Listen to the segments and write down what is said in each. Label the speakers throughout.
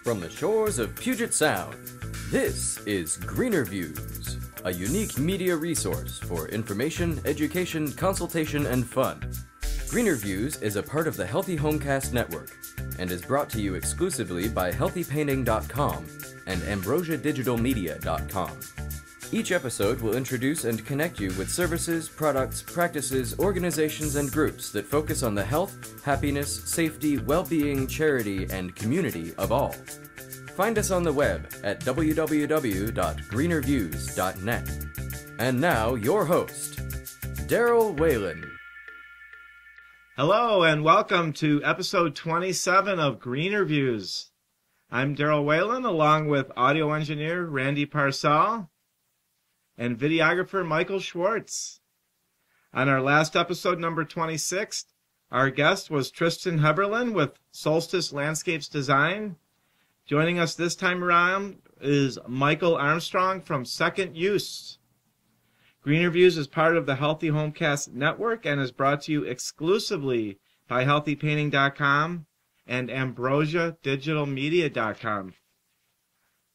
Speaker 1: From the shores of Puget Sound, this is GreenerViews, a unique media resource for information, education, consultation, and fun. GreenerViews is a part of the Healthy Homecast network and is brought to you exclusively by healthypainting.com and ambrosiadigitalmedia.com. Each episode will introduce and connect you with services, products, practices, organizations, and groups that focus on the health, happiness, safety, well-being, charity, and community of all. Find us on the web at www.greenerviews.net. And now, your host, Daryl Whalen.
Speaker 2: Hello, and welcome to episode 27 of GreenerViews. I'm Daryl Whalen, along with audio engineer Randy Parcel and videographer Michael Schwartz. On our last episode, number 26, our guest was Tristan Heberlin with Solstice Landscapes Design. Joining us this time around is Michael Armstrong from Second Use. GreenerViews is part of the Healthy Homecast network and is brought to you exclusively by healthypainting.com and ambrosiadigitalmedia.com.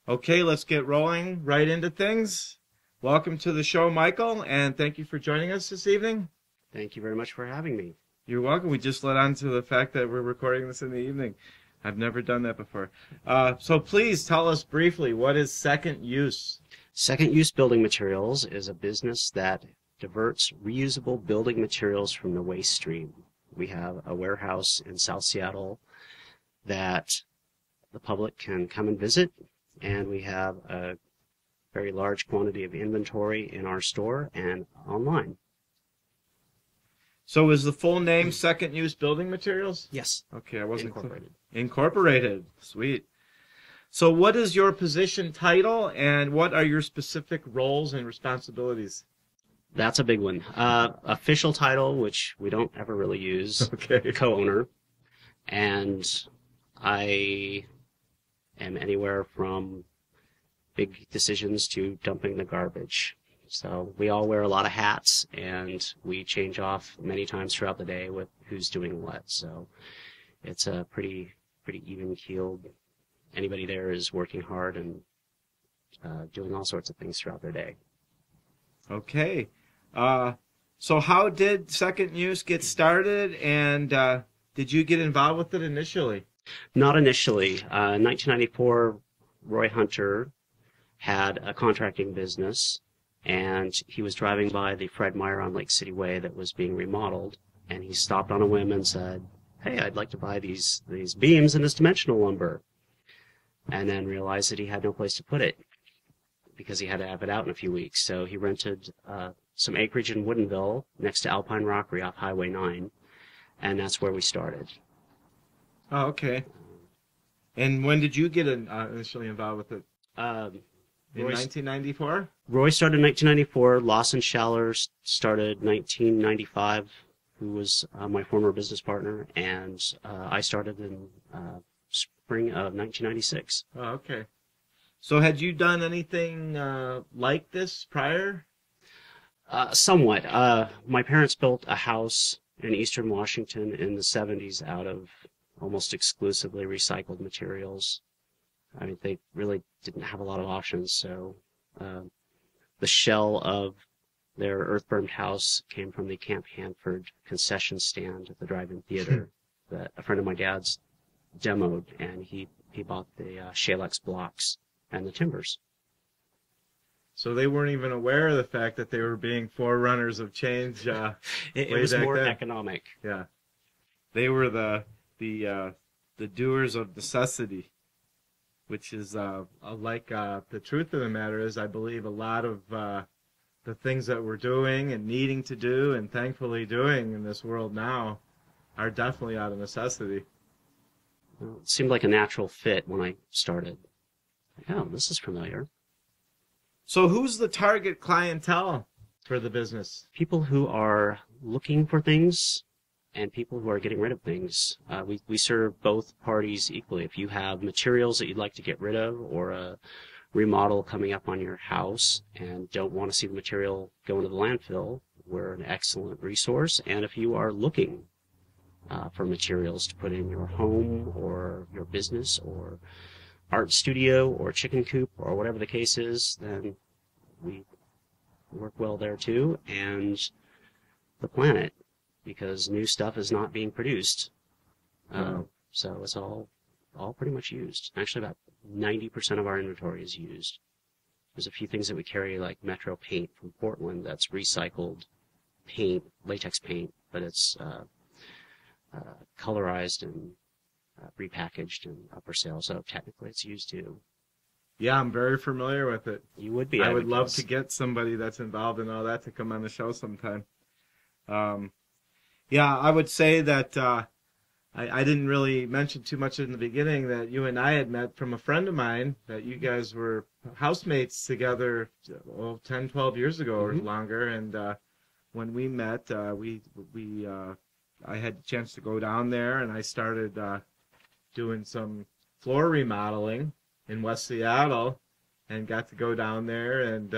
Speaker 2: Okay, let's get rolling right into things. Welcome to the show, Michael, and thank you for joining us this evening.
Speaker 3: Thank you very much for having me.
Speaker 2: You're welcome. We just led on to the fact that we're recording this in the evening. I've never done that before. So please tell us briefly, what is Second Use?
Speaker 3: Second Use Building Materials is a business that diverts reusable building materials from the waste stream. We have a warehouse in South Seattle that the public can come and visit, and we have a very large quantity of inventory in our store and online.
Speaker 2: So is the full name Second Use Building Materials?
Speaker 3: Yes.
Speaker 2: Okay, I wasn't
Speaker 3: Incorporated.
Speaker 2: Incorporated. Sweet. So what is your position title, and what are your specific roles and responsibilities?
Speaker 3: That's a big one. Official title, which we don't ever really use,
Speaker 2: Okay.
Speaker 3: co-owner, and I am anywhere from big decisions to dumping the garbage. So we all wear a lot of hats, and we change off many times throughout the day with who's doing what. So it's a pretty even-keeled. Anybody there is working hard and doing all sorts of things throughout their day.
Speaker 2: Okay. So how did Second Use get started, and did you get involved with it initially?
Speaker 3: Not initially. In 1994, Roy Hunter had a contracting business, and he was driving by the Fred Meyer on Lake City Way that was being remodeled, and he stopped on a whim and said, "Hey, I'd like to buy these beams and this dimensional lumber," and then realized that he had no place to put it because he had to have it out in a few weeks. So he rented some acreage in Woodinville next to Alpine Rockery off Highway 9, and that's where we started.
Speaker 2: Oh, okay. And when did you get initially involved with it? In 1994?
Speaker 3: Roy started in 1994. Lawson Schaller started 1995, who was my former business partner, and I started in spring of 1996.
Speaker 2: Oh, okay. So had you done anything like this prior?
Speaker 3: Somewhat. My parents built a house in eastern Washington in the 70s out of almost exclusively recycled materials. I mean, they really didn't have a lot of options, so the shell of their earth-burned house came from the Camp Hanford concession stand at the drive-in theater that a friend of my dad's demoed, and he bought the Shalex blocks and the timbers.
Speaker 2: So they weren't even aware of the fact that they were being forerunners of change.
Speaker 3: It was more economic.
Speaker 2: Yeah, they were the doers of necessity, which is like the truth of the matter is, I believe a lot of the things that we're doing and needing to do and thankfully doing in this world now are definitely out of necessity.
Speaker 3: Well, it seemed like a natural fit when I started. Oh, this is familiar.
Speaker 2: So who's the target clientele for the business?
Speaker 3: People who are looking for things and people who are getting rid of things. We serve both parties equally. If you have materials that you'd like to get rid of, or a remodel coming up on your house and don't want to see the material go into the landfill, we're an excellent resource. And if you are looking for materials to put in your home or your business or art studio or chicken coop or whatever the case is, then we work well there too. And the planet, because new stuff is not being produced. So it's all pretty much used. Actually, about 90% of our inventory is used. There's a few things that we carry, like Metro paint from Portland, that's recycled paint, latex paint, but it's colorized and repackaged and up for sale, so technically it's used too.
Speaker 2: Yeah, I'm very familiar with it.
Speaker 3: You would be.
Speaker 2: I would love to get somebody that's involved in all that to come on the show sometime. Yeah, I would say that I didn't really mention too much in the beginning that you and I had met from a friend of mine, that you guys were housemates together 10, 12 years ago or longer. And when we met, I had the chance to go down there, and I started doing some floor remodeling in West Seattle, and got to go down there. And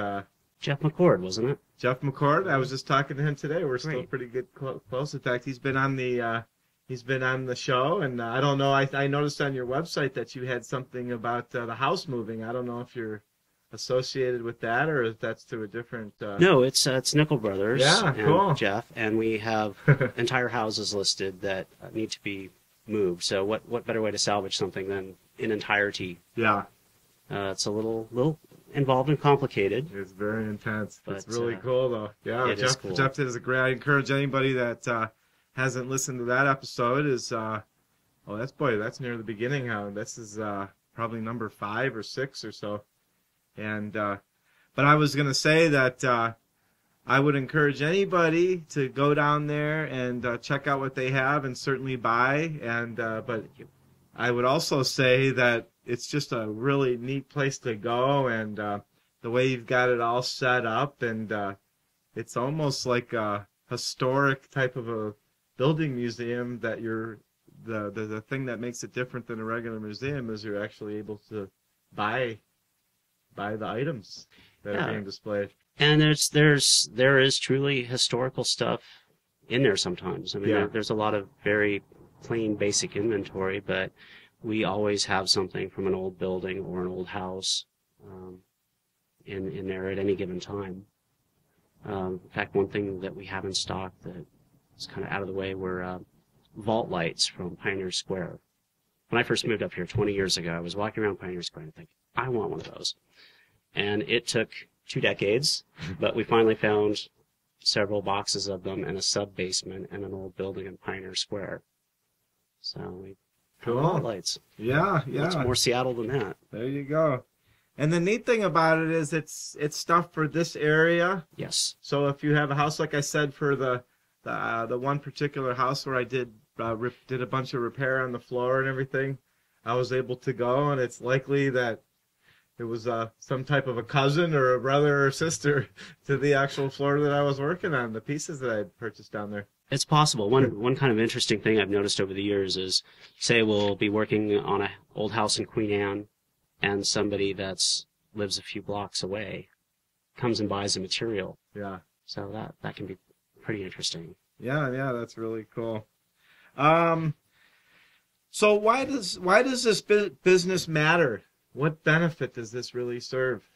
Speaker 3: Jeff McCord, wasn't it?
Speaker 2: Jeff McCord. I was just talking to him today. We're still
Speaker 3: Great.
Speaker 2: pretty good close. In fact, he's been on the show, and I don't know. I noticed on your website that you had something about the house moving. I don't know if you're associated with that or if that's to a different.
Speaker 3: No, it's Nickel Brothers.
Speaker 2: Yeah,
Speaker 3: and
Speaker 2: cool.
Speaker 3: Jeff, and we have entire houses listed that need to be moved. So what better way to salvage something than in entirety?
Speaker 2: Yeah,
Speaker 3: it's a little involved and complicated.
Speaker 2: it's very intense.
Speaker 3: But,
Speaker 2: It's really cool though. Yeah,
Speaker 3: it is cool.
Speaker 2: Jeff did a great. I encourage anybody that hasn't listened to that episode that's near the beginning. This is probably number 5 or 6 or so. And but I was gonna say that I would encourage anybody to go down there and check out what they have and certainly buy. And but I would also say that it's just a really neat place to go, and the way you've got it all set up, and it's almost like a historic type of a building museum. That the thing that makes it different than a regular museum is you're actually able to buy the items that are being displayed.
Speaker 3: And there is truly historical stuff in there sometimes. I mean, there's a lot of very plain, basic inventory, but we always have something from an old building or an old house in there at any given time. In fact, one thing that we have in stock that is kind of out of the way were vault lights from Pioneer Square. When I first moved up here 20 years ago, I was walking around Pioneer Square and thinking, I want one of those. And it took 2 decades, but we finally found several boxes of them in a sub-basement in an old building in Pioneer Square. So we have vault lights.
Speaker 2: Yeah.
Speaker 3: It's more Seattle than that.
Speaker 2: There you go. And the neat thing about it is it's stuff for this area.
Speaker 3: Yes.
Speaker 2: So if you have a house, like I said, for the one particular house where I did a bunch of repair on the floor and everything, I was able to go, and it's likely that it was some type of a cousin or a brother or sister to the actual floor that I was working on, the pieces that I had purchased down there.
Speaker 3: It's possible. One kind of interesting thing I've noticed over the years is, say we'll be working on an old house in Queen Anne, and somebody that's lives a few blocks away comes and buys the material.
Speaker 2: Yeah.
Speaker 3: So that can be pretty interesting.
Speaker 2: Yeah, that's really cool. So why does this business matter? What benefit does this really serve?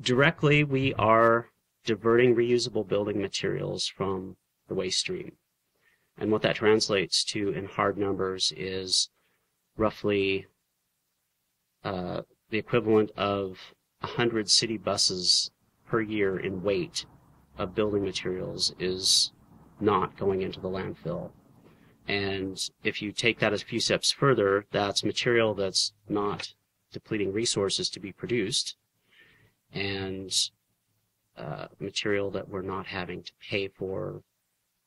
Speaker 3: Directly, we are diverting reusable building materials from the waste stream. And what that translates to in hard numbers is roughly the equivalent of 100 city buses per year in weight of building materials is not going into the landfill. And if you take that a few steps further, that's material that's not depleting resources to be produced, and material that we're not having to pay for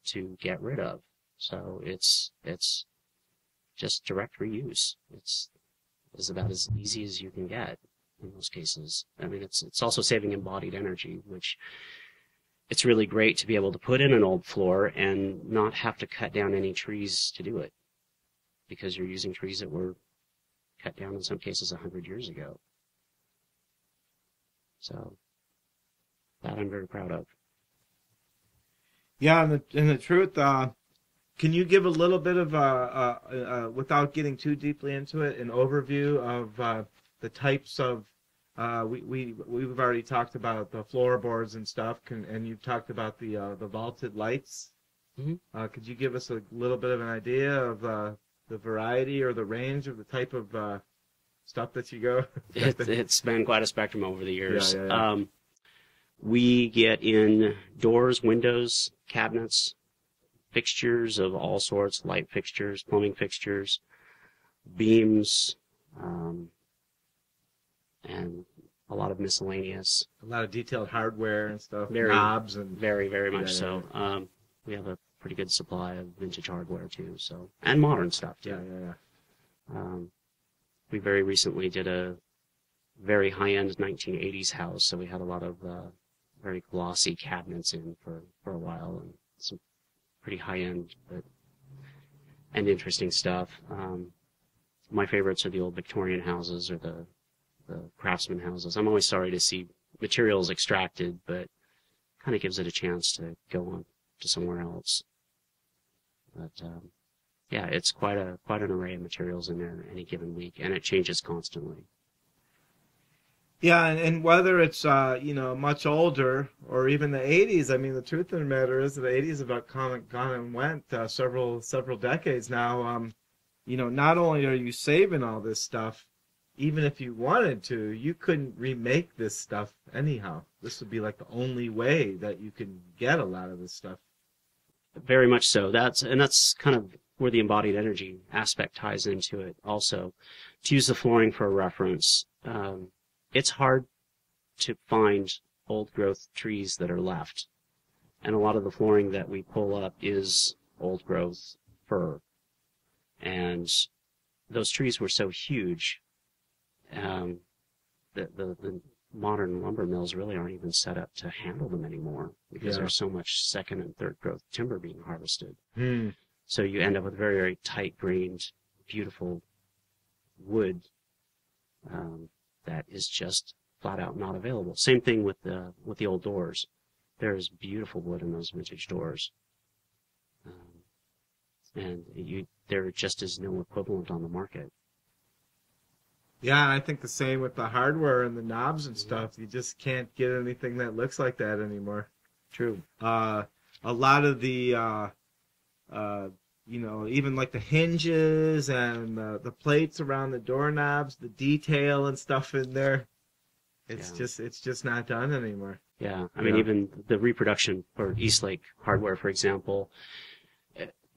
Speaker 3: to get rid of. So it's just direct reuse. It's about as easy as you can get in most cases. I mean, it's also saving embodied energy, which it's really great to be able to put in an old floor and not have to cut down any trees to do it, because you're using trees that were cut down in some cases 100 years ago. So that I'm very proud of.
Speaker 2: Yeah, and the truth, can you give a little bit of, without getting too deeply into it, an overview of the types of, we've already talked about the floorboards and stuff, and you've talked about the vaulted lights.
Speaker 3: Mm-hmm.
Speaker 2: Could you give us a little bit of an idea of the variety or the range of the type of stuff that you go?
Speaker 3: It's been quite a spectrum over the years.
Speaker 2: Yeah.
Speaker 3: We get in doors, windows, cabinets, fixtures of all sorts, light fixtures, plumbing fixtures, beams, and a lot of miscellaneous.
Speaker 2: A lot of detailed hardware and stuff,
Speaker 3: Very,
Speaker 2: knobs and
Speaker 3: very, very much so. We have a pretty good supply of vintage hardware too, so, and modern stuff too.
Speaker 2: Yeah.
Speaker 3: We very recently did a very high-end 1980s house, so we had a lot of very glossy cabinets in for a while, and some pretty high-end and interesting stuff. My favorites are the old Victorian houses or the craftsman houses. I'm always sorry to see materials extracted, but kind of gives it a chance to go on to somewhere else. But yeah, it's quite an array of materials in there any given week, and it changes constantly.
Speaker 2: Yeah, and whether it's much older or even the 80s, I mean, the truth of the matter is that the 80s have gone and went several decades now. Not only are you saving all this stuff, even if you wanted to, you couldn't remake this stuff anyhow. This would be like the only way that you can get a lot of this stuff.
Speaker 3: Very much so. That's kind of where the embodied energy aspect ties into it also. To use the flooring for a reference, it's hard to find old growth trees that are left. And a lot of the flooring that we pull up is old growth fir. And those trees were so huge, the modern lumber mills really aren't even set up to handle them anymore because there's so much second and third growth timber being harvested. So you end up with very, very tight-grained, beautiful wood that is just flat out not available. Same thing with the old doors. There's beautiful wood in those vintage doors, and there just is no equivalent on the market.
Speaker 2: Yeah, I think the same with the hardware and the knobs and stuff. You just can't get anything that looks like that anymore.
Speaker 3: True.
Speaker 2: A lot of the, even like the hinges and the plates around the doorknobs, the detail and stuff in there, it's just not done anymore.
Speaker 3: Yeah, I mean, even the reproduction for Eastlake hardware, for example,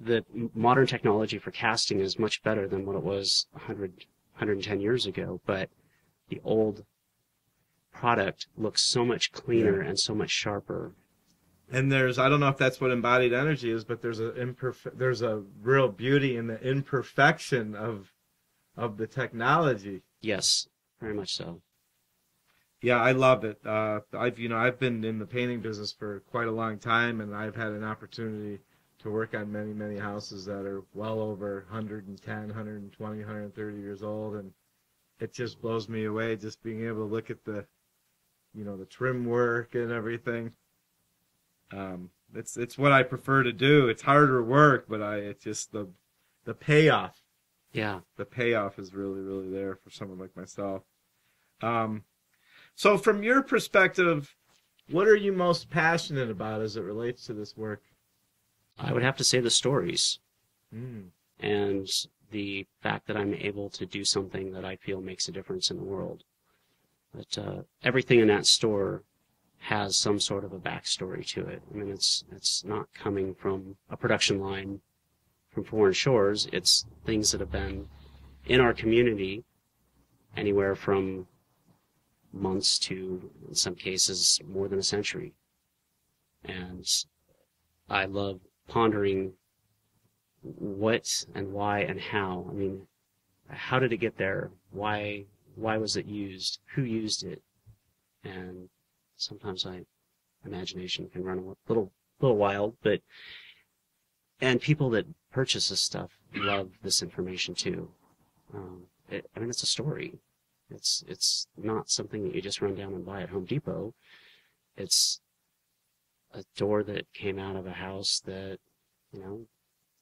Speaker 3: the modern technology for casting is much better than what it was 110 years ago, but the old product looks so much cleaner and so much sharper.
Speaker 2: And I don't know if that's what embodied energy is, but there's a real beauty in the imperfection of the technology.
Speaker 3: Yes, very much so.
Speaker 2: Yeah, I love it. I've been in the painting business for quite a long time, and I've had an opportunity to work on many, many houses that are well over 110, 120, 130 years old, and it just blows me away just being able to look at the trim work and everything. It's what I prefer to do. It's harder work, but it's just the payoff.
Speaker 3: Yeah.
Speaker 2: The payoff is really, really there for someone like myself. So from your perspective, what are you most passionate about as it relates to this work?
Speaker 3: I would have to say the stories. And the fact that I'm able to do something that I feel makes a difference in the world. But everything in that store has some sort of a backstory to it. I mean, it's not coming from a production line from foreign shores. It's things that have been in our community anywhere from months to, in some cases, more than a century. And I love pondering what and why and how. I mean, how did it get there? Why was it used? Who used it? And sometimes imagination can run a little wild, and people that purchase this stuff love this information too. It's a story. It's not something that you just run down and buy at Home Depot. It's a door that came out of a house that,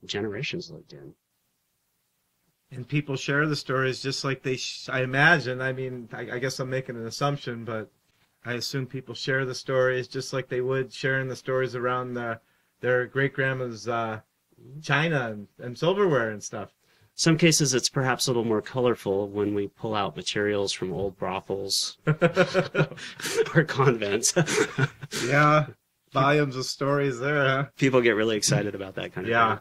Speaker 3: generations lived in.
Speaker 2: And people share the stories just like I imagine. I mean, I guess I'm making an assumption, but I assume people share the stories just like they would sharing the stories around their great-grandma's china and silverware and stuff.
Speaker 3: Some cases it's perhaps a little more colorful when we pull out materials from old brothels or convents.
Speaker 2: Yeah, volumes of stories there, huh?
Speaker 3: People get really excited about that kind of thing.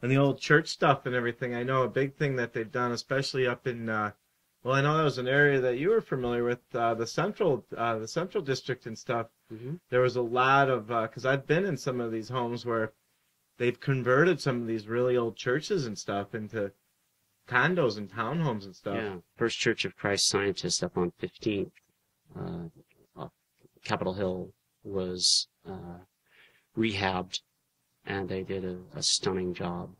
Speaker 2: And the old church stuff and everything. I know a big thing that they've done, especially up in, I know that was an area that you were familiar with, the central district and stuff.
Speaker 3: Mm-hmm.
Speaker 2: There was a lot of, because I've been in some of these homes where they've converted some of these really old churches and stuff into condos and townhomes and stuff.
Speaker 3: Yeah, First Church of Christ Scientist up on 15th, Capitol Hill was rehabbed, and they did a stunning job.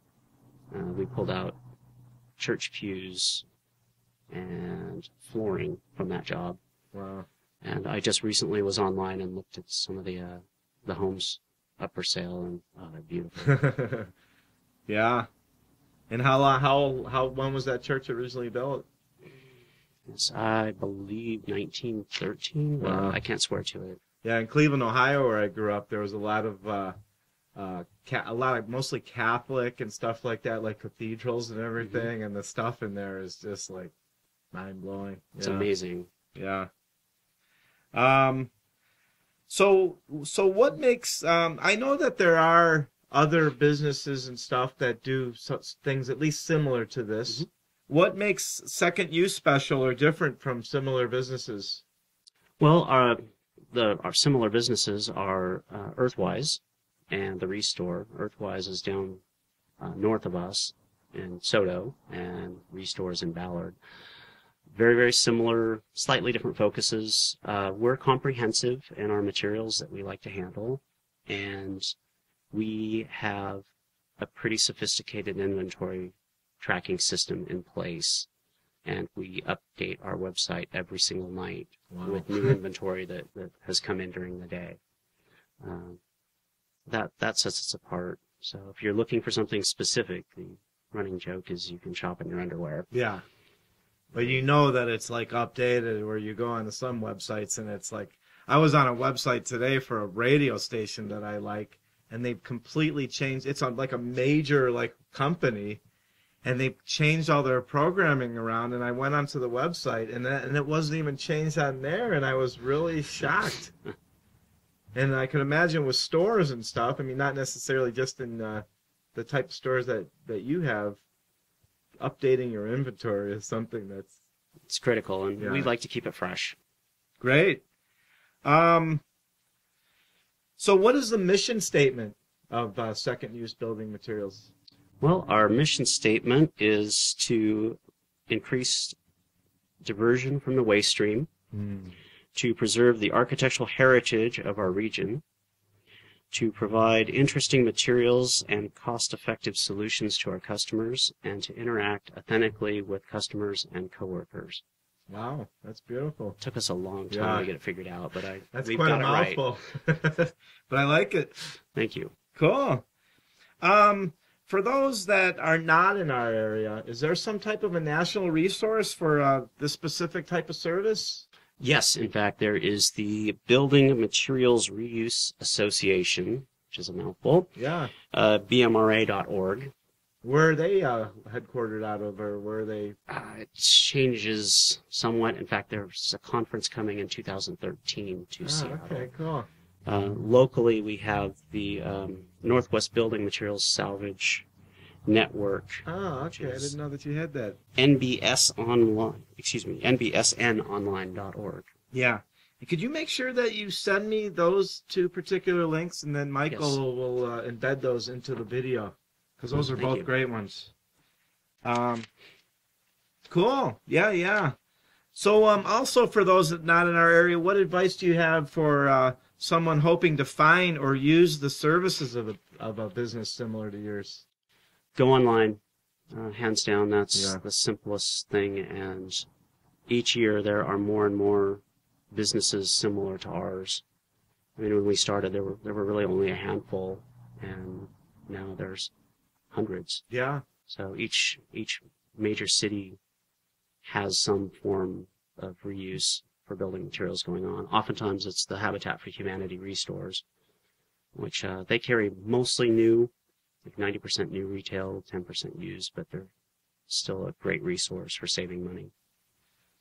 Speaker 3: We pulled out church pews and flooring from that job.
Speaker 2: Wow. And
Speaker 3: I just recently was online and looked at some of the homes up for sale, and they're beautiful.
Speaker 2: Yeah. And when was that church originally built?
Speaker 3: Yes, I believe 1913.
Speaker 2: Wow.
Speaker 3: I can't swear to it.
Speaker 2: Yeah, in Cleveland, Ohio, where I grew up, there was a lot of mostly Catholic and stuff like that, like cathedrals and everything, and the stuff in there is just like mind blowing.
Speaker 3: It's amazing.
Speaker 2: Yeah. So what makes I know that there are other businesses and stuff that do such things at least similar to this. Mm-hmm. What makes Second Use special or different from similar businesses?
Speaker 3: Well, our similar businesses are Earthwise and the Restore. Earthwise is down north of us in Soto, and Restore is in Ballard. Very, very similar, slightly different focuses. We're comprehensive in our materials that we like to handle, and we have a pretty sophisticated inventory tracking system in place, and we update our website every single night. Wow. With new inventory that has come in during the day. That sets us apart. So if you're looking for something specific, the running joke is you can shop in your underwear.
Speaker 2: Yeah. But you know that it's like updated, where you go on to some websites and it's like, I was on a website today for a radio station that I like, and they've completely changed. It's on like a major like company, and they've changed all their programming around. And I went onto the website, and it wasn't even changed on there, and I was really shocked. And I can imagine with stores and stuff. I mean, not necessarily just in the type of stores that you have. Updating your inventory is something
Speaker 3: it's critical, and we like to keep it fresh.
Speaker 2: Great. So what is the mission statement of Second Use Building Materials?
Speaker 3: Well, our mission statement is to increase diversion from the waste stream, to preserve the architectural heritage of our region, to provide interesting materials and cost-effective solutions to our customers, and to interact authentically with customers and coworkers.
Speaker 2: Wow, that's beautiful.
Speaker 3: It took us a long time to get it figured out, but
Speaker 2: we've got it right. That's quite a mouthful. But I like it.
Speaker 3: Thank you.
Speaker 2: Cool. For those that are not in our area, is there some type of a national resource for this specific type of service?
Speaker 3: Yes, in fact, there is the Building Materials Reuse Association, which is a mouthful.
Speaker 2: Yeah.
Speaker 3: BMRA.org.
Speaker 2: Where are they headquartered out of, or where are they?
Speaker 3: It changes somewhat. In fact, there's a conference coming in 2013 to Seattle.
Speaker 2: Okay, cool.
Speaker 3: Locally, we have the Northwest Building Materials Salvage Network.
Speaker 2: Oh, okay. I didn't know that you had that.
Speaker 3: NBSNonline.org.
Speaker 2: Yeah. Could you make sure that you send me those two particular links, and then Michael will embed those into the video, because those are both great ones. Cool. Yeah. So also for those that not in our area, what advice do you have for someone hoping to find or use the services of a business similar to yours?
Speaker 3: Go online, hands down. That's the simplest thing, and each year there are more and more businesses similar to ours. I mean, when we started, there were really only a handful, and now there's hundreds.
Speaker 2: Yeah.
Speaker 3: So each major city has some form of reuse for building materials going on. Oftentimes it's the Habitat for Humanity restores, which they carry mostly new, like 90% new retail, 10% used, but they're still a great resource for saving money.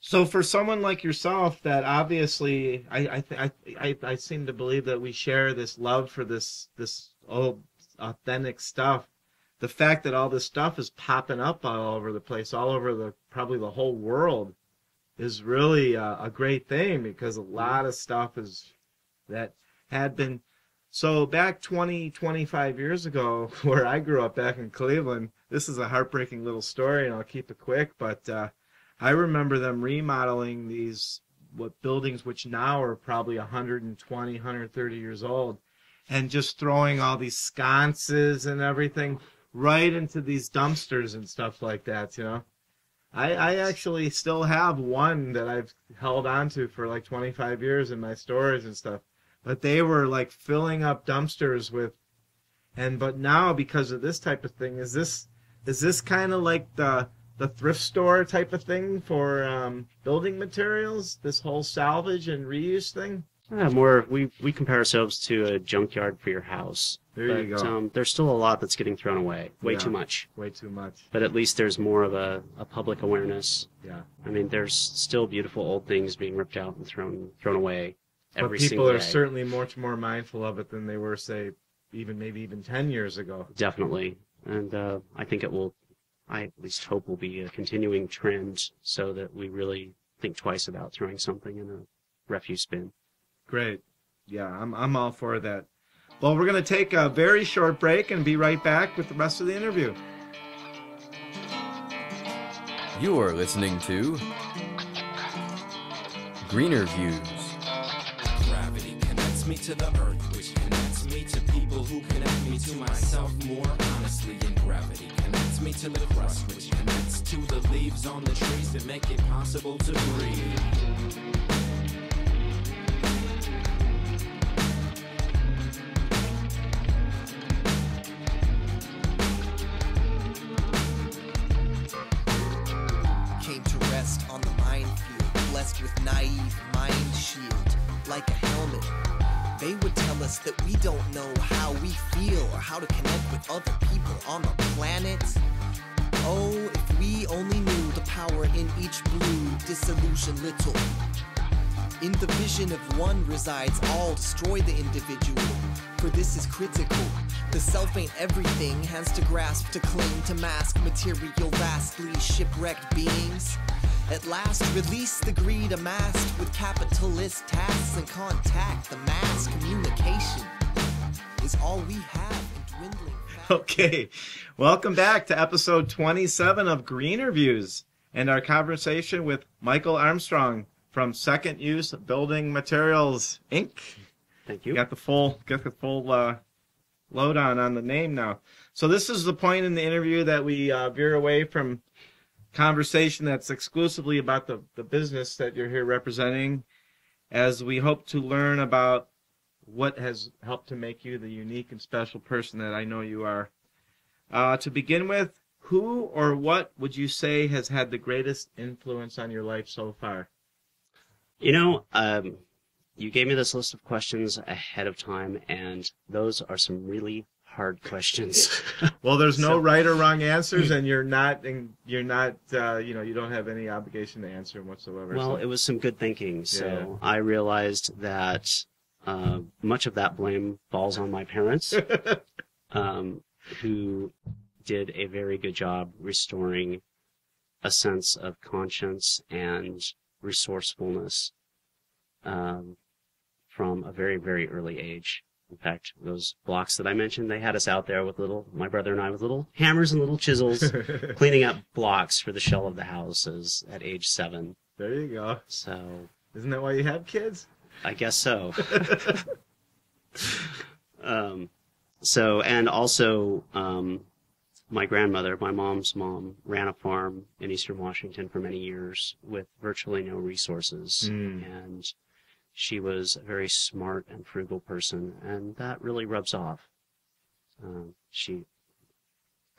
Speaker 2: So for someone like yourself, that obviously, I seem to believe that we share this love for this old authentic stuff. The fact that all this stuff is popping up all over the place, all over probably the whole world, is really a great thing, because a lot of stuff that had been. So back 25 years ago, where I grew up back in Cleveland, this is a heartbreaking little story, and I'll keep it quick, but I remember them remodeling these buildings, which now are probably 120, 130 years old, and just throwing all these sconces and everything right into these dumpsters and stuff like that, you know. I actually still have one that I've held on to for like 25 years in my storage and stuff. But they were like filling up dumpsters with, but now because of this type of thing, is this kind of like the thrift store type of thing for building materials? This whole salvage and reuse thing?
Speaker 3: More, we compare ourselves to a junkyard for your house.
Speaker 2: There you go.
Speaker 3: There's still a lot that's getting thrown away. Way too much.
Speaker 2: Way too much.
Speaker 3: But at least there's more of a public awareness.
Speaker 2: Yeah.
Speaker 3: I mean, there's still beautiful old things being ripped out and thrown away every
Speaker 2: but
Speaker 3: single
Speaker 2: people
Speaker 3: day.
Speaker 2: are certainly much more mindful of it than they were, say, maybe even 10 years ago.
Speaker 3: Definitely. And I think I at least hope will be a continuing trend, so that we really think twice about throwing something in a refuse bin.
Speaker 2: Great. Yeah, I'm all for that. Well, we're going to take a very short break and be right back with the rest of the interview.
Speaker 1: You are listening to GreenerViews.
Speaker 4: Gravity connects me to the earth, which connects me to people who connect me to myself more honestly. And gravity connects me to the crust, which connects to the leaves on the trees that make it possible to breathe.
Speaker 5: With naive mind shield, like a helmet. They would tell us that we don't know how we feel or how to connect with other people on the planet. Oh, if we only knew the power in each blue disillusion little. In the vision of one resides all, destroy the individual, for this is critical. The self ain't everything, has to grasp, to cling, to mask material vastly shipwrecked beings. At last, release the greed amassed with capitalist tasks and contact. The mass communication is all we have in dwindling.
Speaker 2: Okay, welcome back to episode 27 of GreenerViews and our conversation with Michael Armstrong from Second Use Building Materials, Inc.
Speaker 3: Thank you.
Speaker 2: Got the full lowdown on the name now. So this is the point in the interview that we veer away from conversation that's exclusively about the business that you're here representing, as we hope to learn about what has helped to make you the unique and special person that I know you are. To begin with, who or what would you say has had the greatest influence on your life so far?
Speaker 3: You know, you gave me this list of questions ahead of time, and those are some really hard questions.
Speaker 2: Well, there's no right or wrong answers, and you don't have any obligation to answer them whatsoever.
Speaker 3: Well,
Speaker 2: so.
Speaker 3: It was some good thinking. So
Speaker 2: Yeah.
Speaker 3: I realized that much of that blame falls on my parents, who did a very good job restoring a sense of conscience and resourcefulness from a very, very early age. In fact, those blocks that I mentioned, they had us out there with my brother and I, with little hammers and little chisels, cleaning up blocks for the shell of the houses at age 7.
Speaker 2: There you go.
Speaker 3: So,
Speaker 2: Isn't that why you have kids?
Speaker 3: I guess so. And also, my grandmother, my mom's mom, ran a farm in Eastern Washington for many years with virtually no resources. And she was a very smart and frugal person, and that really rubs off. She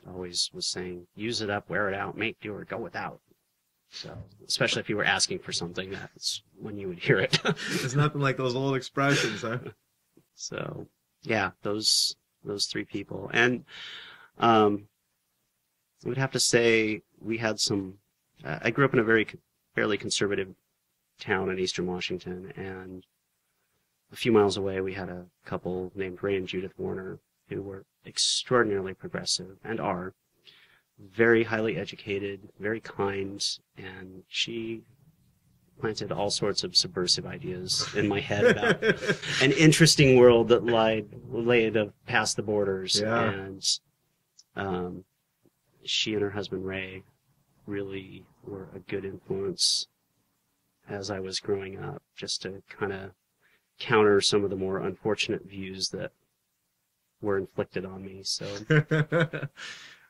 Speaker 3: always was saying, use it up, wear it out, make do, or go without. So, especially if you were asking for something, that's when you would hear it.
Speaker 2: There's nothing like those old expressions, huh?
Speaker 3: So, yeah, those three people. And I would have to say we had some... I grew up in a fairly conservative town in Eastern Washington, and a few miles away we had a couple named Ray and Judith Warner who were extraordinarily progressive and are very highly educated, very kind, and she planted all sorts of subversive ideas in my head about an interesting world that lay past the borders.
Speaker 2: Yeah.
Speaker 3: And she and her husband Ray really were a good influence as I was growing up, just to kind of counter some of the more unfortunate views that were inflicted on me. So,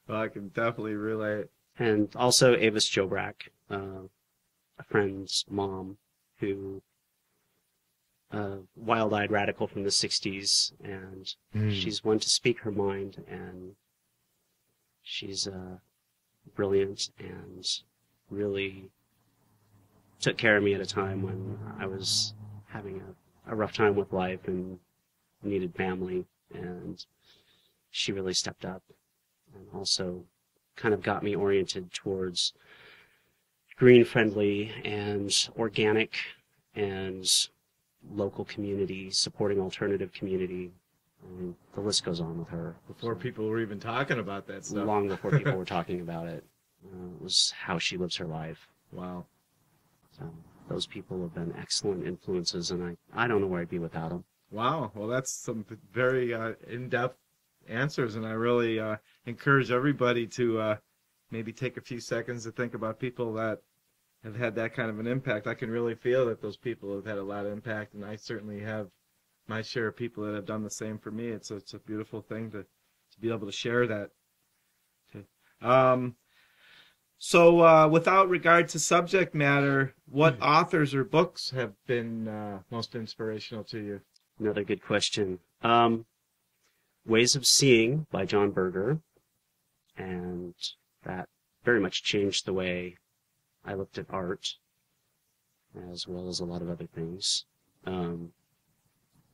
Speaker 2: well, I can definitely relate.
Speaker 3: And also Avis Jobrack, a friend's mom, who wild-eyed radical from the 60s, and she's one to speak her mind, and she's brilliant and really took care of me at a time when I was having a rough time with life and needed family, and she really stepped up and also kind of got me oriented towards green-friendly and organic and local community, supporting alternative community. And the list goes on with her.
Speaker 2: Before people were even talking about that stuff.
Speaker 3: Long before people were talking about it. It was how she lives her life.
Speaker 2: Wow.
Speaker 3: So those people have been excellent influences, and I don't know where I'd be without them.
Speaker 2: Wow. Well, that's some very in-depth answers, and I really encourage everybody to maybe take a few seconds to think about people that have had that kind of an impact. I can really feel that those people have had a lot of impact, and I certainly have my share of people that have done the same for me. It's a beautiful thing to be able to share that. So without regard to subject matter, what authors or books have been most inspirational to you?
Speaker 3: Another good question. Ways of Seeing by John Berger, and that very much changed the way I looked at art, as well as a lot of other things.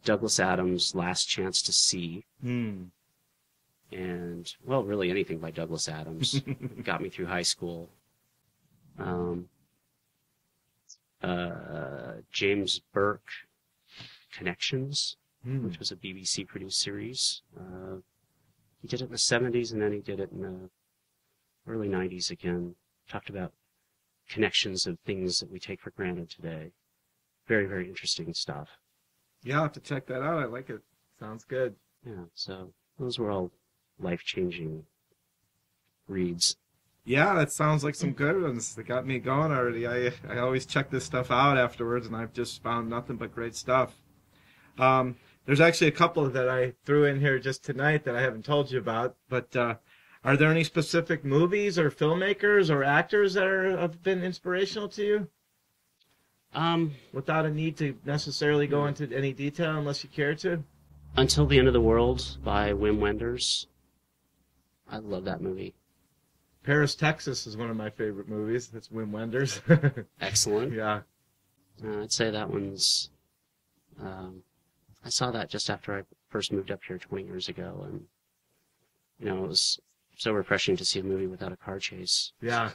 Speaker 3: Douglas Adams' Last Chance to See, and, well, really anything by Douglas Adams got me through high school. James Burke, Connections, which was a BBC-produced series. He did it in the 70s, and then he did it in the early 90s again. Talked about connections of things that we take for granted today. Very, very interesting stuff.
Speaker 2: Yeah, I'll have to check that out. I like it. Sounds good.
Speaker 3: Yeah, so those were all life-changing reads.
Speaker 2: Yeah, that sounds like some good ones. That got me going already. I always check this stuff out afterwards, and I've just found nothing but great stuff. There's actually a couple that I threw in here just tonight that I haven't told you about, but are there any specific movies or filmmakers or actors that have been inspirational to you? Without a need to necessarily go into any detail unless you care to.
Speaker 3: Until the End of the World by Wim Wenders. I love that movie.
Speaker 2: Paris, Texas is one of my favorite movies. That's Wim Wenders.
Speaker 3: Excellent.
Speaker 2: Yeah.
Speaker 3: I'd say that one's... I saw that just after I first moved up here 20 years ago, and, it was so refreshing to see a movie without a car chase.
Speaker 2: Yeah.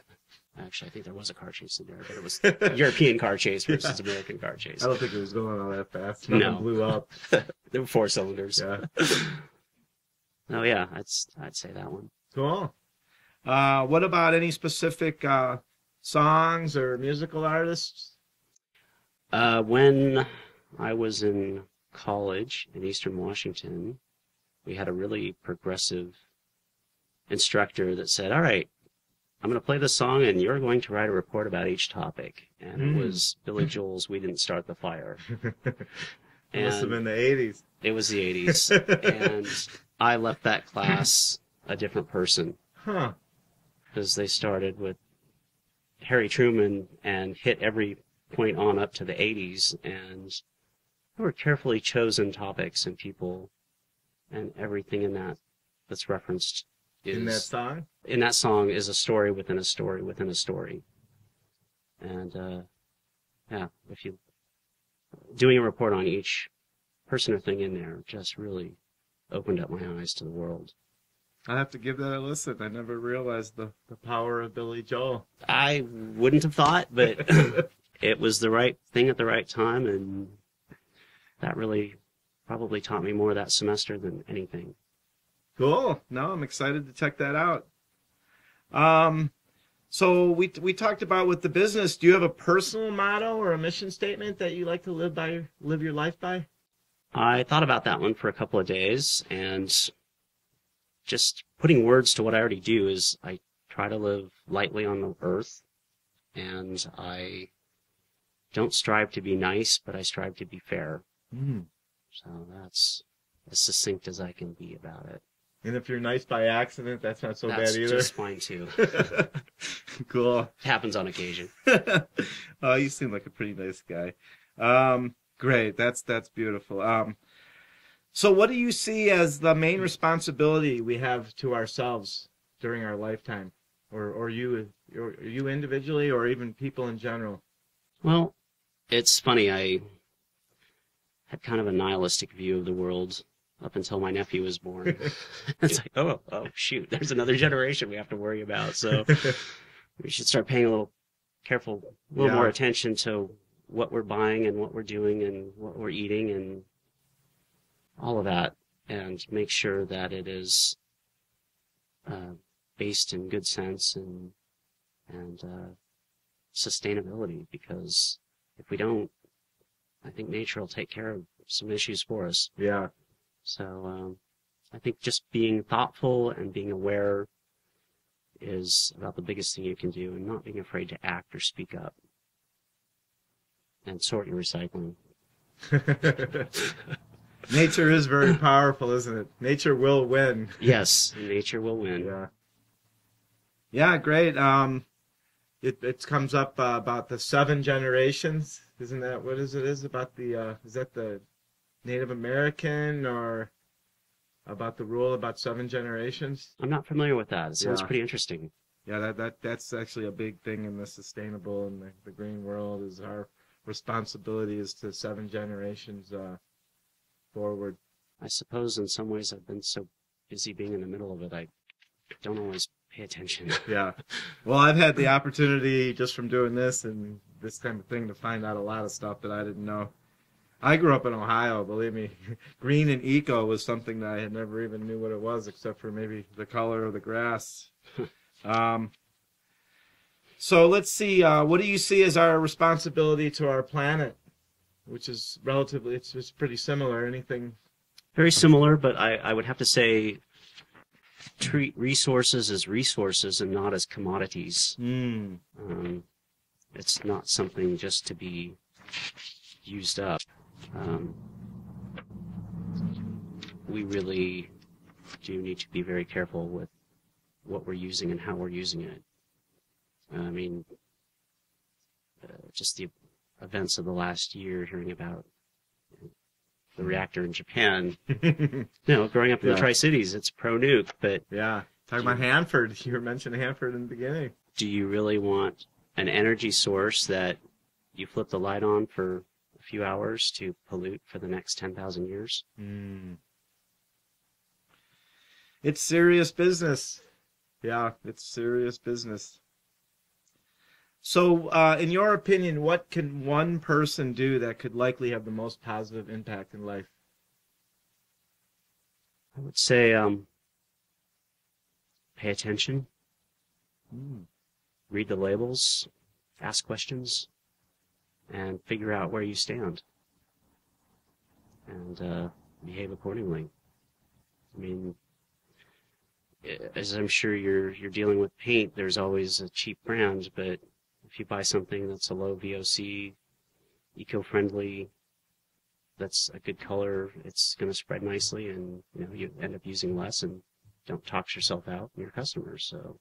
Speaker 3: Actually, I think there was a car chase in there, but it was European car chase versus American car chase.
Speaker 2: I don't think it was going all that fast.
Speaker 3: No.
Speaker 2: Nothing blew up.
Speaker 3: There were 4 cylinders.
Speaker 2: Yeah.
Speaker 3: Oh, yeah, I'd say that one.
Speaker 2: Cool. What about any specific songs or musical artists?
Speaker 3: When I was in college in Eastern Washington, we had a really progressive instructor that said, all right, I'm going to play this song, and you're going to write a report about each topic. And it was Billy Joel's We Didn't Start the Fire.
Speaker 2: It must have been the 80s.
Speaker 3: It was the 80s. And I left that class a different person.
Speaker 2: Huh.
Speaker 3: because they started with Harry Truman and hit every point on up to the 80s, and they were carefully chosen topics and people, and everything in that's referenced is,
Speaker 2: In that song?
Speaker 3: in that song is a story within a story within a story. And yeah, if you doing a report on each person or thing in there just really opened up my eyes to the world.
Speaker 2: I'll have to give that a listen. I never realized the power of Billy Joel.
Speaker 3: I wouldn't have thought, but it was the right thing at the right time, and that really probably taught me more that semester than anything.
Speaker 2: Cool. No, I'm excited to check that out. So we talked about with the business. Do you have a personal motto or a mission statement that you like to live your life by?
Speaker 3: I thought about that one for a couple of days, and just putting words to what I already do is I try to live lightly on the earth, and I don't strive to be nice, but I strive to be fair.
Speaker 2: Mm.
Speaker 3: So that's as succinct as I can be about it.
Speaker 2: And if you're nice by accident, that's not so
Speaker 3: That's
Speaker 2: bad either.
Speaker 3: just fine too.
Speaker 2: Cool.
Speaker 3: It happens on occasion.
Speaker 2: Oh, you seem like a pretty nice guy. Great. That's beautiful. So what do you see as the main responsibility we have to ourselves during our lifetime? Or you individually, or even people in general?
Speaker 3: Well, it's funny. I had kind of a nihilistic view of the world up until my nephew was born. It's like, oh, shoot, there's another generation we have to worry about. So we should start paying a little more attention to what we're buying and what we're doing and what we're eating and all of that, and make sure that it is based in good sense and sustainability, because if we don't, I think nature will take care of some issues for us.
Speaker 2: Yeah.
Speaker 3: So I think just being thoughtful and being aware is about the biggest thing you can do, and not being afraid to act or speak up. And sort your recycling.
Speaker 2: Nature is very powerful, isn't it? Nature will win.
Speaker 3: Yes, nature will win.
Speaker 2: Yeah. Yeah, great. It comes up about the 7 generations. Isn't that what it is about the is that the Native American, or about the rule about 7 generations?
Speaker 3: I'm not familiar with that. It sounds
Speaker 2: Yeah.
Speaker 3: pretty interesting.
Speaker 2: Yeah, that's actually a big thing in the sustainable and the green world. Is our responsibility is to 7 generations forward.
Speaker 3: I suppose in some ways I've been so busy being in the middle of it, I don't always pay attention.
Speaker 2: Yeah. Well, I've had the opportunity just from doing this and this kind of thing to find out a lot of stuff that I didn't know. I grew up in Ohio, believe me. Green and eco was something that I had never even knew what it was, except for maybe the color of the grass. So let's see. What do you see as our responsibility to our planet? Which is relatively, it's pretty similar. Anything?
Speaker 3: Very similar, but I would have to say treat resources as resources and not as commodities.
Speaker 2: Mm.
Speaker 3: It's not something just to be used up. We really do need to be very careful with what we're using and how we're using it. I mean, just the events of the last year, hearing about the reactor in Japan. Growing up in the Tri-Cities, it's pro-nuke, but...
Speaker 2: Yeah, talking about Hanford. You were mentioning Hanford in the beginning.
Speaker 3: Do you really want an energy source that you flip the light on for a few hours to pollute for the next 10,000 years?
Speaker 2: Mm. It's serious business. Yeah, it's serious business. So, in your opinion, what can one person do that could likely have the most positive impact in life?
Speaker 3: I would say pay attention, read the labels, ask questions, and figure out where you stand, and behave accordingly. I mean, as I'm sure you're dealing with paint, there's always a cheap brand, but if you buy something that's a low VOC, eco-friendly, that's a good color, it's going to spread nicely, and you end up using less and don't talk yourself out and your customers. So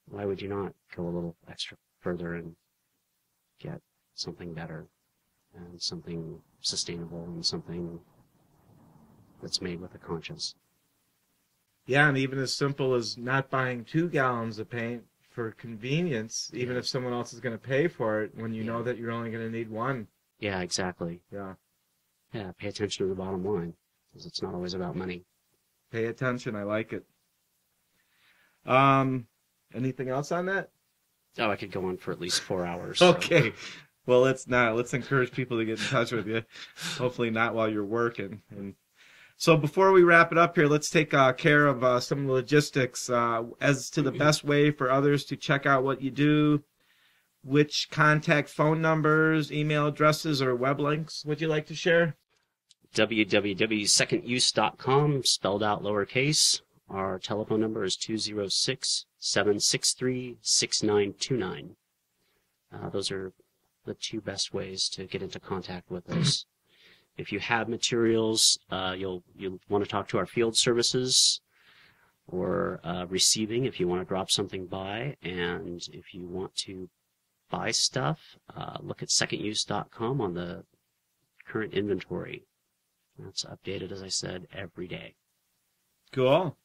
Speaker 3: why would you not go a little extra further and get something better and something sustainable and something that's made with a conscience?
Speaker 2: Yeah, and even as simple as not buying 2 gallons of paint for convenience, even if someone else is going to pay for it, when you know that you're only going to need 1.
Speaker 3: Yeah, exactly.
Speaker 2: Yeah.
Speaker 3: Yeah, pay attention to the bottom line, because it's not always about money.
Speaker 2: Pay attention. I like it. Anything else on that?
Speaker 3: Oh, I could go on for at least 4 hours.
Speaker 2: Okay. Well, let's not. Let's encourage people to get in touch with you. Hopefully not while you're working. And so before we wrap it up here, let's take care of some logistics as to the best way for others to check out what you do. Which contact phone numbers, email addresses, or web links would you like to share?
Speaker 3: www.seconduse.com, spelled out lowercase. Our telephone number is 206-763-6929. Those are the 2 best ways to get into contact with us. If you have materials, you'll want to talk to our field services or receiving if you want to drop something by. And if you want to buy stuff, look at seconduse.com on the current inventory. That's updated, as I said, every day.
Speaker 2: Cool.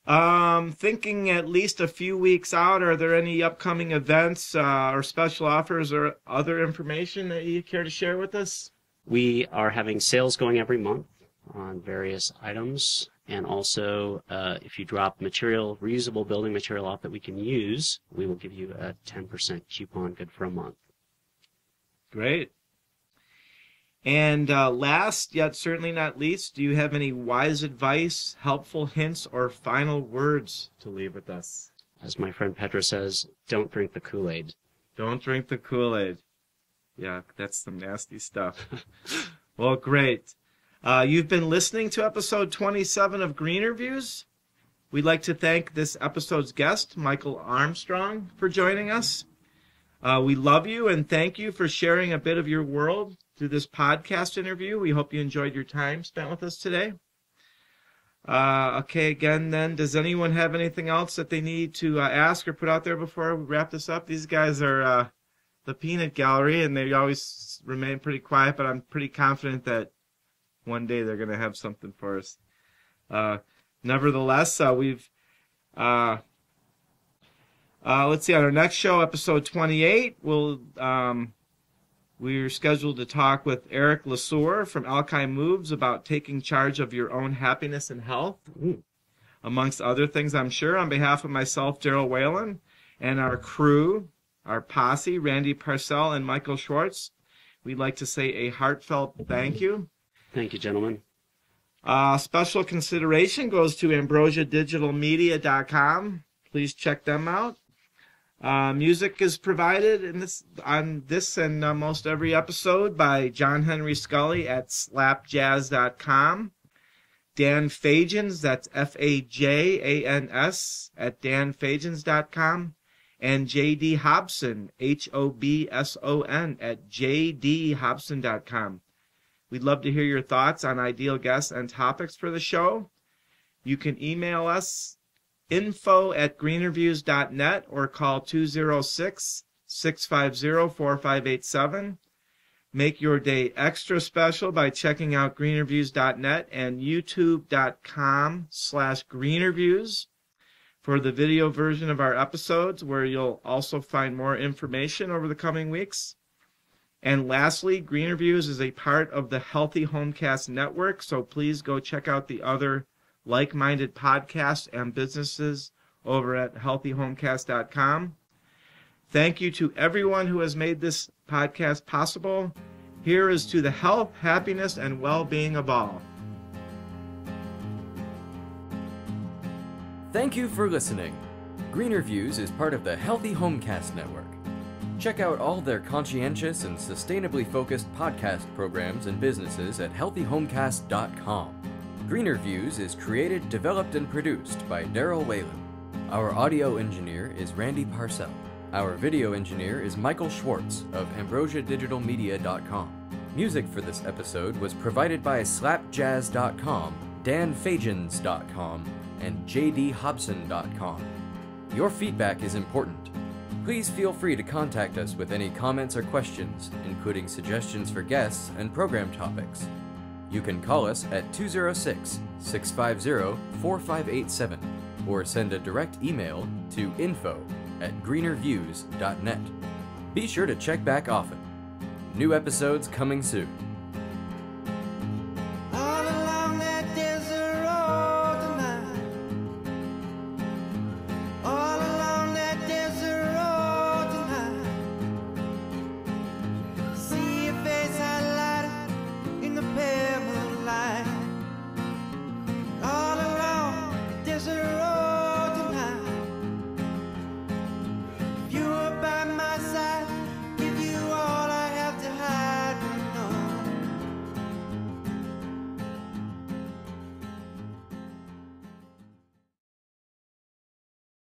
Speaker 2: Thinking at least a few weeks out, are there any upcoming events or special offers or other information that you care to share with us?
Speaker 3: We are having sales going every month on various items, and also if you drop material, reusable building material off that we can use, we will give you a 10% coupon good for a month.
Speaker 2: Great. And last, yet certainly not least, do you have any wise advice, helpful hints, or final words to leave with us?
Speaker 3: As my friend Petra says, don't drink the Kool-Aid.
Speaker 2: Don't drink the Kool-Aid. Yeah, that's some nasty stuff. Well, great. You've been listening to episode 27 of GreenerViews. We'd like to thank this episode's guest, Michael Armstrong, for joining us. We love you and thank you for sharing a bit of your world through this podcast interview. We hope you enjoyed your time spent with us today. Okay, again then, does anyone have anything else that they need to ask or put out there before we wrap this up? These guys are the peanut gallery, and they always remain pretty quiet, but I'm pretty confident that one day they're going to have something for us. Nevertheless, let's see, on our next show, episode 28, we're scheduled to talk with Eric Lesueur from Alki Moves about taking charge of your own happiness and health, amongst other things, I'm sure. On behalf of myself, Daryl Whalen, and our crew, our posse, Randy Parcel and Michael Schwartz, we'd like to say a heartfelt thank you.
Speaker 3: Thank you, gentlemen.
Speaker 2: Special consideration goes to AmbrosiaDigitalMedia.com. Please check them out. Music is provided on this and most every episode by John Henry Scully at slapjazz.com. Dan Fajans, that's Fajans at danfajans.com. And J.D. Hobson, Hobson at jdhobson.com. We'd love to hear your thoughts on ideal guests and topics for the show. You can email us info@greenerviews.net or call 206-650-4587. Make your day extra special by checking out greenerviews.net and youtube.com/greenerviews for the video version of our episodes, where you'll also find more information over the coming weeks. And lastly, GreenerViews is a part of the Healthy Homecast network, so please go check out the other like-minded podcasts and businesses over at healthyhomecast.com. Thank you to everyone who has made this podcast possible. Here is to the health, happiness, and well-being of all.
Speaker 1: Thank you for listening. GreenerViews is part of the Healthy Homecast network. Check out all their conscientious and sustainably focused podcast programs and businesses at healthyhomecast.com. GreenerViews is created, developed, and produced by Daryl Whalen. Our audio engineer is Randy Parcel. Our video engineer is Michael Schwartz of AmbrosiaDigitalMedia.com. Music for this episode was provided by slapjazz.com danfagins.com, and jdhobson.com. Your feedback is important. Please feel free to contact us with any comments or questions, including suggestions for guests and program topics. You can call us at 206-650-4587 or send a direct email to info@greenerviews.net. Be sure to check back often. New episodes coming soon.